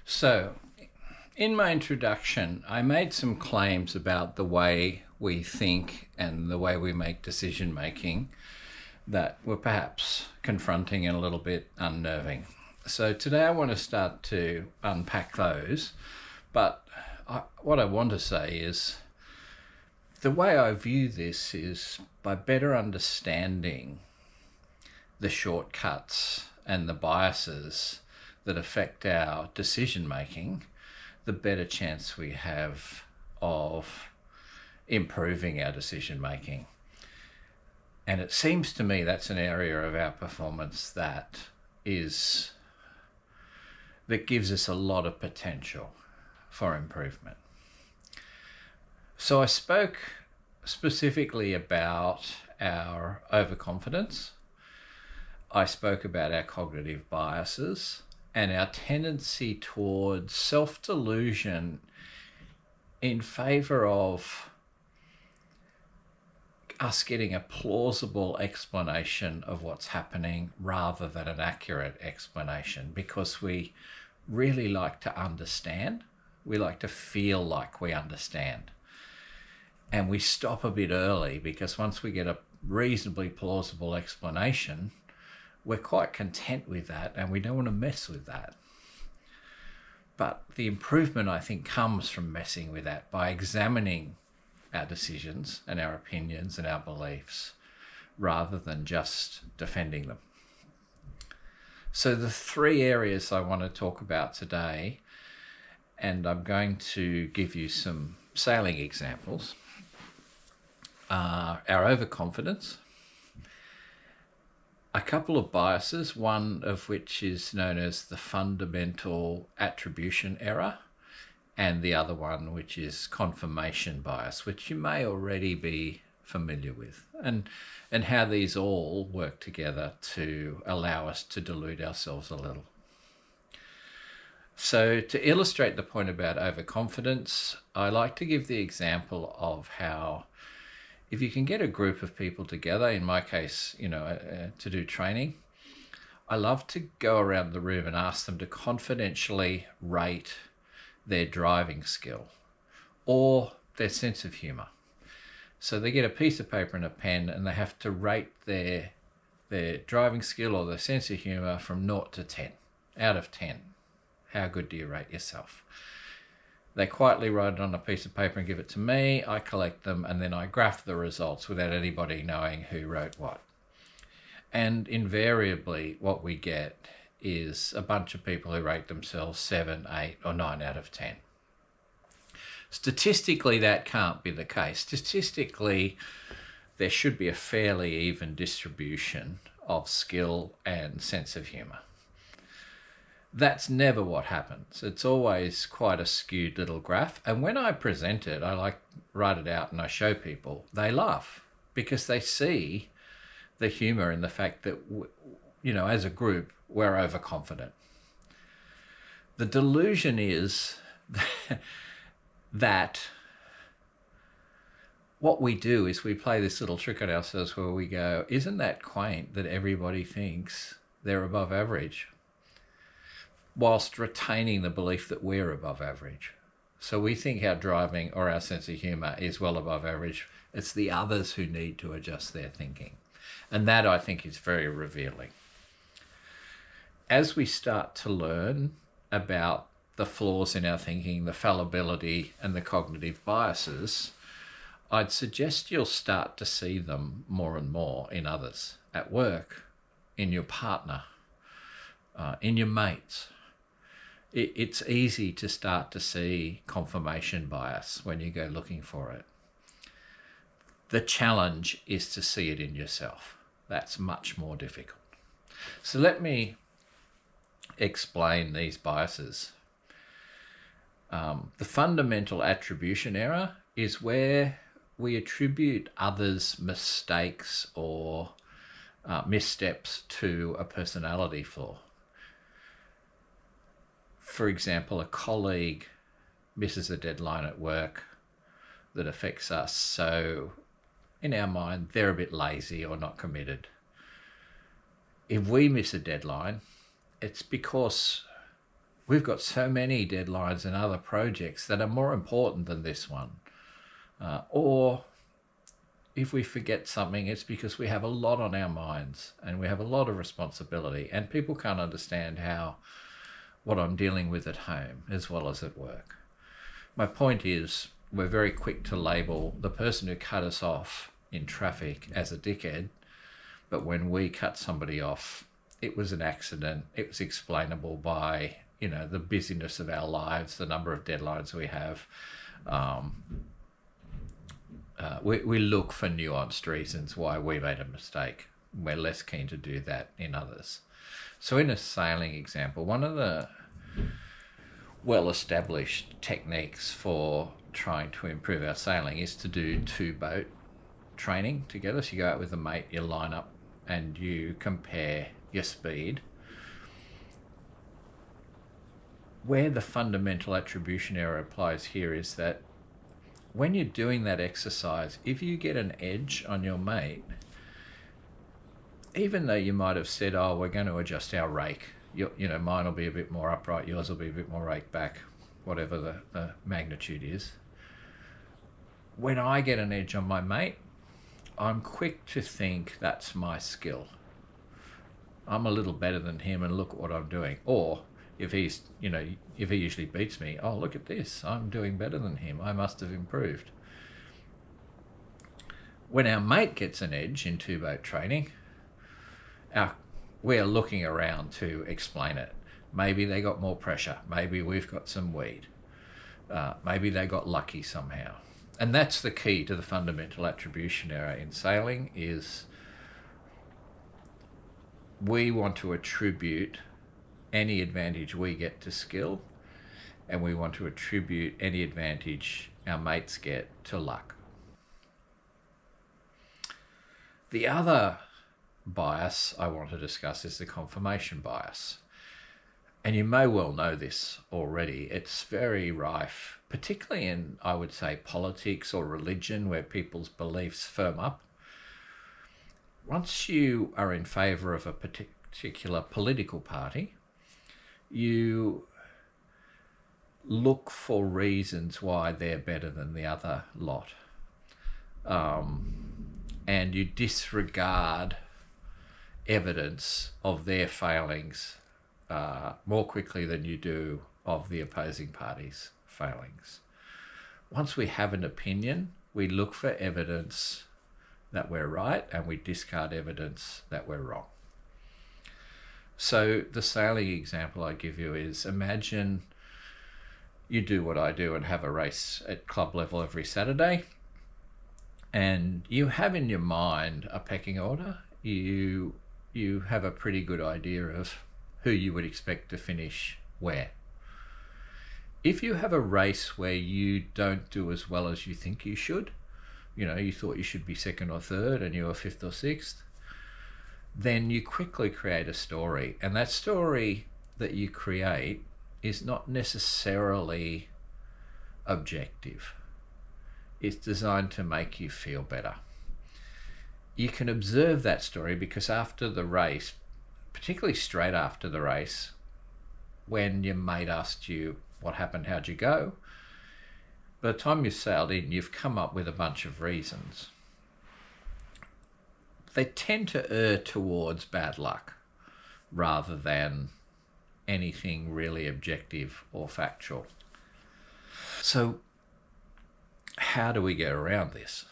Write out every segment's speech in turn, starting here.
So, in my introduction, I made some claims about the way we think and the way we make decision making that were perhaps confronting and a little bit unnerving. So, today I want to start to unpack those. But what I want to say is the way I view this is by better understanding the shortcuts and the biases that affect our decision making, the better chance we have of improving our decision making. And it seems to me that's an area of our performance that gives us a lot of potential for improvement. So I spoke specifically about our overconfidence. I spoke about our cognitive biases and our tendency towards self-delusion in favor of us getting a plausible explanation of what's happening rather than an accurate explanation, because we really like to understand. We like to feel like we understand. And we stop a bit early because once we get a reasonably plausible explanation, we're quite content with that and we don't want to mess with that. But the improvement, I think, comes from messing with that by examining our decisions and our opinions and our beliefs rather than just defending them. So the three areas I want to talk about today, and I'm going to give you some sailing examples, are our overconfidence, a couple of biases, one of which is known as the fundamental attribution error, and the other one which is confirmation bias, which you may already be familiar with, and how these all work together to allow us to delude ourselves a little. So to illustrate the point about overconfidence, I like to give the example of how if you can get a group of people together, in my case, to do training, I love to go around the room and ask them to confidentially rate their driving skill or their sense of humor. So they get a piece of paper and a pen and they have to rate their driving skill or their sense of humor from 0 to 10, out of 10. How good do you rate yourself? They quietly write it on a piece of paper and give it to me. I collect them and then I graph the results without anybody knowing who wrote what. And invariably what we get is a bunch of people who rate themselves 7, 8 or 9 out of 10. Statistically, that can't be the case. Statistically, there should be a fairly even distribution of skill and sense of humor. That's never what happens. It's always quite a skewed little graph. And when I present it, I write it out and I show people, they laugh because they see the humor in the fact that, as a group, we're overconfident. The delusion is that what we do is we play this little trick on ourselves where we go, isn't that quaint that everybody thinks they're above average, whilst retaining the belief that we're above average. So we think our driving or our sense of humor is well above average. It's the others who need to adjust their thinking. And that, I think, is very revealing. As we start to learn about the flaws in our thinking, the fallibility and the cognitive biases, I'd suggest you'll start to see them more and more in others, at work, in your partner, in your mates. It's easy to start to see confirmation bias when you go looking for it. The challenge is to see it in yourself. That's much more difficult. So let me explain these biases. The fundamental attribution error is where we attribute others' mistakes or missteps to a personality flaw. For example, a colleague misses a deadline at work that affects us, so in our mind, they're a bit lazy or not committed. If we miss a deadline, it's because we've got so many deadlines and other projects that are more important than this one. Or if we forget something, it's because we have a lot on our minds and we have a lot of responsibility, and people can't understand what I'm dealing with at home as well as at work. My point is, we're very quick to label the person who cut us off in traffic as a dickhead, but when we cut somebody off, it was an accident. It was explainable by, the busyness of our lives, the number of deadlines we have. We look for nuanced reasons why we made a mistake. We're less keen to do that in others. So in a sailing example, one of the well-established techniques for trying to improve our sailing is to do 2-boat training together. So you go out with a mate, you line up and you compare your speed. Where the fundamental attribution error applies here is that when you're doing that exercise, if you get an edge on your mate, even though you might have said, oh, we're going to adjust our rake, mine will be a bit more upright, yours will be a bit more rake back, whatever the magnitude is. When I get an edge on my mate, I'm quick to think that's my skill. I'm a little better than him and look at what I'm doing. Or if if he usually beats me, oh, look at this, I'm doing better than him, I must have improved. When our mate gets an edge in 2-boat training, we're looking around to explain it. Maybe they got more pressure, maybe we've got some weed, maybe they got lucky somehow. And that's the key to the fundamental attribution error in sailing, is we want to attribute any advantage we get to skill, and we want to attribute any advantage our mates get to luck. The other bias I want to discuss is the confirmation bias. And you may well know this already. It's very rife, particularly in, I would say, politics or religion, where people's beliefs firm up. Once you are in favour of a particular political party, you look for reasons why they're better than the other lot. And you disregard evidence of their failings more quickly than you do of the opposing party's failings. Once we have an opinion, we look for evidence that we're right and we discard evidence that we're wrong. So the sailing example I give you is, imagine you do what I do and have a race at club level every Saturday, and you have in your mind a pecking order. You have a pretty good idea of who you would expect to finish where. If you have a race where you don't do as well as you think you should, you thought you should be second or third and you were fifth or sixth, then you quickly create a story. And that story that you create is not necessarily objective. It's designed to make you feel better. You can observe that story because after the race, particularly straight after the race, when your mate asked you what happened, how'd you go, by the time you sailed in, you've come up with a bunch of reasons. They tend to err towards bad luck rather than anything really objective or factual. So how do we get around this?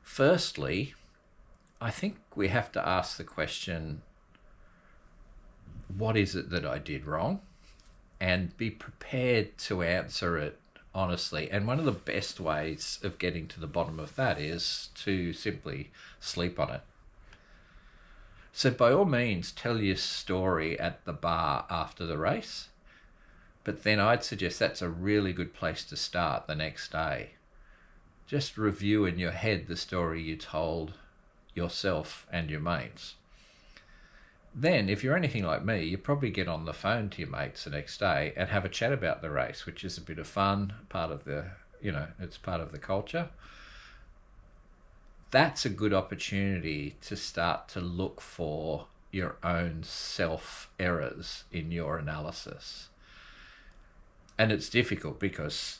Firstly, I think we have to ask the question, what is it that I did wrong? And be prepared to answer it honestly. And one of the best ways of getting to the bottom of that is to simply sleep on it. So by all means, tell your story at the bar after the race, but then I'd suggest that's a really good place to start the next day. Just review in your head the story you told yourself and your mates. Then, if you're anything like me, you probably get on the phone to your mates the next day and have a chat about the race, which is a bit of fun, part of the, it's part of the culture. That's a good opportunity to start to look for your own self errors in your analysis. And it's difficult because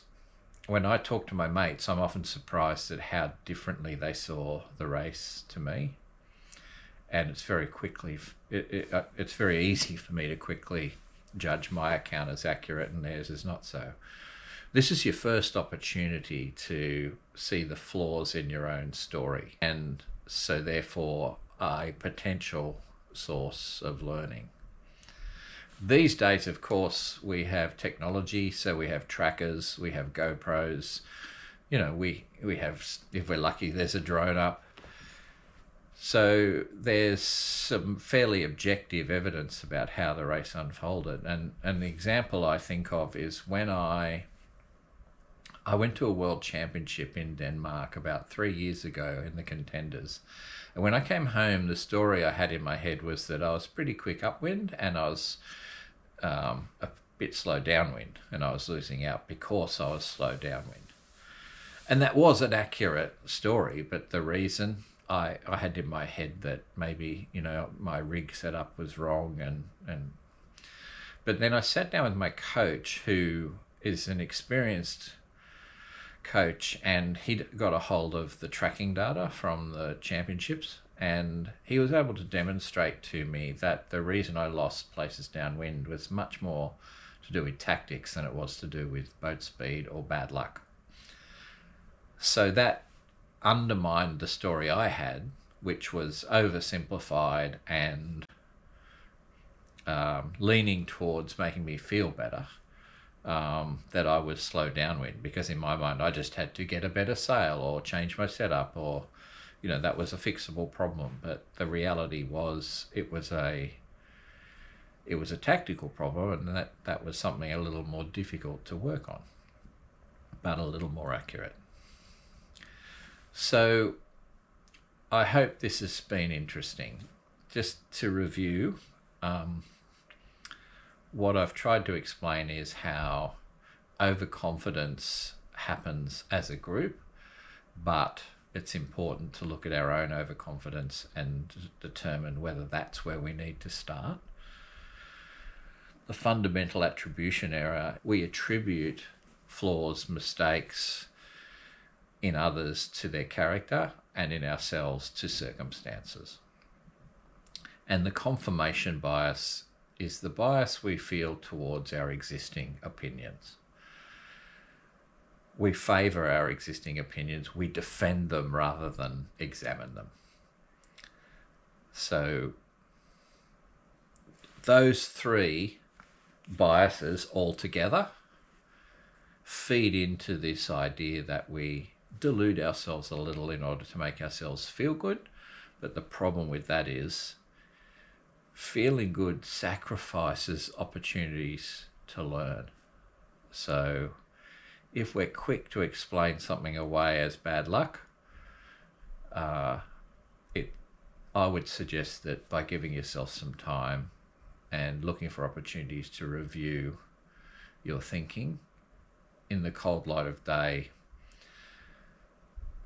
when I talk to my mates, I'm often surprised at how differently they saw the race to me. And it's very it's very easy for me to quickly judge my account as accurate and theirs is not so. This is your first opportunity to see the flaws in your own story, and so therefore a potential source of learning. These days, of course, we have technology, so we have trackers, we have GoPros, we have, if we're lucky, there's a drone up. So there's some fairly objective evidence about how the race unfolded. And the example I think of is when I went to a world championship in Denmark about 3 years ago in the contenders. And when I came home, the story I had in my head was that I was pretty quick upwind and I was a bit slow downwind, and I was losing out because I was slow downwind. And that was an accurate story, but the reason I had in my head that maybe, my rig setup was wrong but then I sat down with my coach, who is an experienced coach, and he got a hold of the tracking data from the championships, and he was able to demonstrate to me that the reason I lost places downwind was much more to do with tactics than it was to do with boat speed or bad luck. So that undermined the story I had, which was oversimplified and leaning towards making me feel better, that I was slow downwind, because in my mind I just had to get a better sail or change my setup, or that was a fixable problem. But the reality was it was a tactical problem, and that was something a little more difficult to work on, but a little more accurate. So I hope this has been interesting. Just to review, what I've tried to explain is how overconfidence happens as a group, but it's important to look at our own overconfidence and determine whether that's where we need to start. The fundamental attribution error, we attribute flaws, mistakes in others to their character, and in ourselves to circumstances. And the confirmation bias is the bias we feel towards our existing opinions. We favour our existing opinions, we defend them rather than examine them. So those three biases altogether feed into this idea that we delude ourselves a little in order to make ourselves feel good. But the problem with that is feeling good sacrifices opportunities to learn. So if we're quick to explain something away as bad luck, I would suggest that by giving yourself some time and looking for opportunities to review your thinking in the cold light of day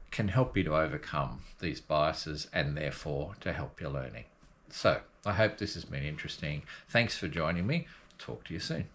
can help you to overcome these biases and therefore to help your learning. So I hope this has been interesting. Thanks for joining me. Talk to you soon.